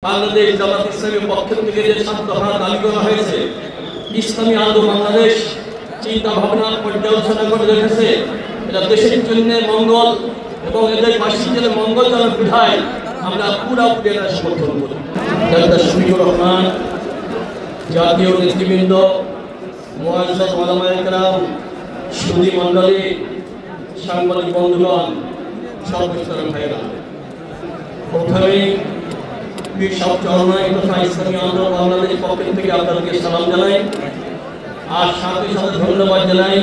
বাংলাদেশ জামাত ইসলামের পক্ষ থেকে যে 7 দফা দাবি করা হয়েছে, ইসলামী আন্দোলন বাংলাদেশ চিন্তা ভাবনা পর্যালোচনা করে দেখেছে এটা দেশের জন্য মঙ্গল এবং এদের বাসীর জন্য মঙ্গলজনক বিধায় আমরা পুরোপুরি এটা সমর্থন করি। ডাক্তার শফিকুর রহমান, জাতীয় নেতৃবৃন্দ, মুআজ্জাজ ওলামায়ে কেরাম, সুধী মণ্ডলী, সাংবাদিক বন্ধুগণ, সর্বস্তরের ভাইয়েরা, প্রথমেই সব চরমায় তথা ইসলামী আন্দোলন বাংলাদেশের পক্ষ থেকে আপনাদেরকে সালাম জানাই। আর সাথে সাথে ধন্যবাদ জানাই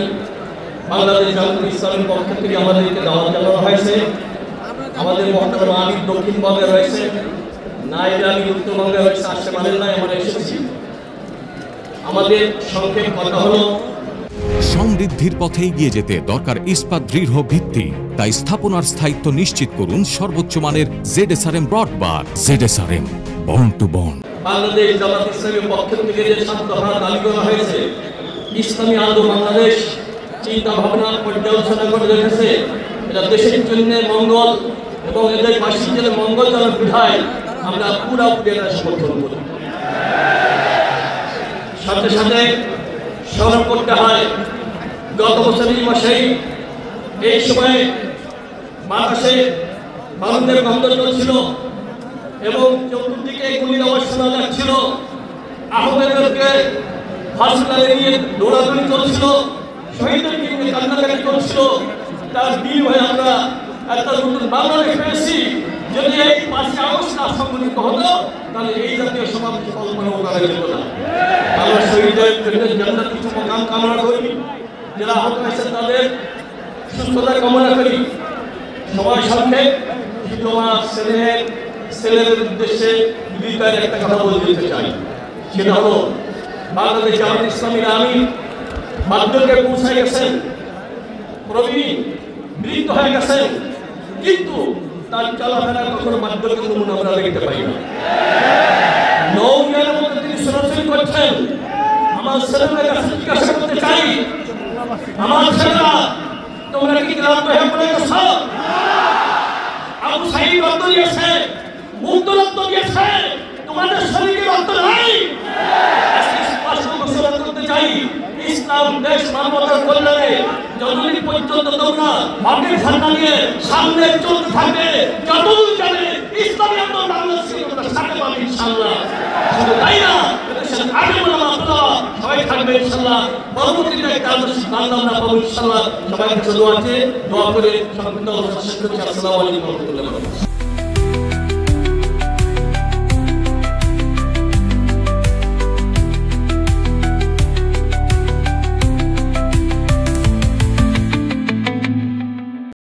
বাংলাদেশ জামাত ইসলামের পক্ষ থেকে আমাদেরকে দাওয়াত জানানো হয়েছে। আমাদের মহতারাম আমির দক্ষিণবঙ্গে রয়েছে, নায়েব আমির উত্তরবঙ্গে রয়েছে, আসতে পারেন না, আমরা এসেছি। আমাদের সংক্ষেপ কথা হলো, সমৃদ্ধির পথে এগিয়ে যেতে দরকার ইস্পাত দৃঢ় ভিত্তি। তাই স্থাপনার স্থায়িত্ব নিশ্চিত করুন সর্বোচ্চ মানের ZSRM ব্রডবার। ZSRM, bond to bond. Bangladesh Jamaat ইসলামের পক্ষ থেকে যে 7 দফা দাবি করা হয়েছে, ইসলামী আন্দোলন বাংলাদেশ চিন্তা ভাবনা পর্যালোচনা করে দেখেছে এটা দেশের জন্য মঙ্গল এবং এদের বাসীর জন্য মঙ্গলজনক বিধায় আমরা পুরোপুরি এটা সমর্থন করি। সাথে সাথে স্মরণ করতে হয়, গত বছরই মাসেই এই সময়ে বাতাসে বারুদের গন্ধ চলছিল এবং চতুর্দিকে গুলির আওয়াজ শোনা যাচ্ছিল, আহতদেরকে হাসপাতালে নিয়ে দৌড়াদৌড়ি চলছিল, শহীদদেরকে নিয়ে কান্নাকাটি চলছিল। তার বিনিময়ে আমরা একটা নতুন বাংলাদেশ পেয়েছি। যদি এই 5 আগস্ট সংগঠিত হতো তাহলে এই জাতীয় সমাবেশ কল্পনাও করা যেত না। আমরা শহীদদের জান্নাত কিছু মকাম কামনা করি, যারা আহত হয়েছেন তাদের সুস্থতা কামনা করি। সবার সামনে শুধু আমার ছেলেদের উদ্দেশ্যে বিদায় একটা কথা বলে দিতে চাই, সেটা হলো বাংলাদেশ জামাত ইসলামীর আমির বাদ্যকে পৌঁছায় গেছেন, প্রবীণ বৃদ্ধ হয়ে গেছেন, কিন্তু তার চলাফেরা কখনো বাদ্যকে নমুনা আমরা দেখতে পাই না। নৌযানের মধ্যে তিনি সরাসরি করছেন। আমার ছেলেদের কাছে জিজ্ঞাসা করতে চাই, আমার ছেলেরা তোমরা কি ক্লান্ত হয়ে পড়ে গেছো? আবু সাঈদ রক্ত দিয়েছে, মুক্ত রক্ত দিয়েছে, তোমাদের শরীরে রক্ত নাই। স্পষ্ট ঘোষণা করতে চাই, ইসলাম দেশ মানবতার কল্যাণে যতদিন পর্যন্ত তোমরা ভাগ্যের ঝান্ডা নিয়ে সামনে চলতে থাকবে, যতদূর যাবে ইসলামী আন্দোলন বাংলাদেশে তোমরা সাথে পাবে ইনশাআল্লাহ। শুধু তাই না, এদেশের আগে বলা আপনারা সবাই থাকবে ইনশাআল্লাহ। পরবর্তীতে একটা বাংলা আমরা পাবো ইনশাআল্লাহ। সবাই কাছে দোয়া আছে, দোয়া করে সংক্ষিপ্ত শেষ করছি। আসসালামু আলাইকুম ওয়া রাহমাতুল্লাহি ওয়া বারাকাতুহু।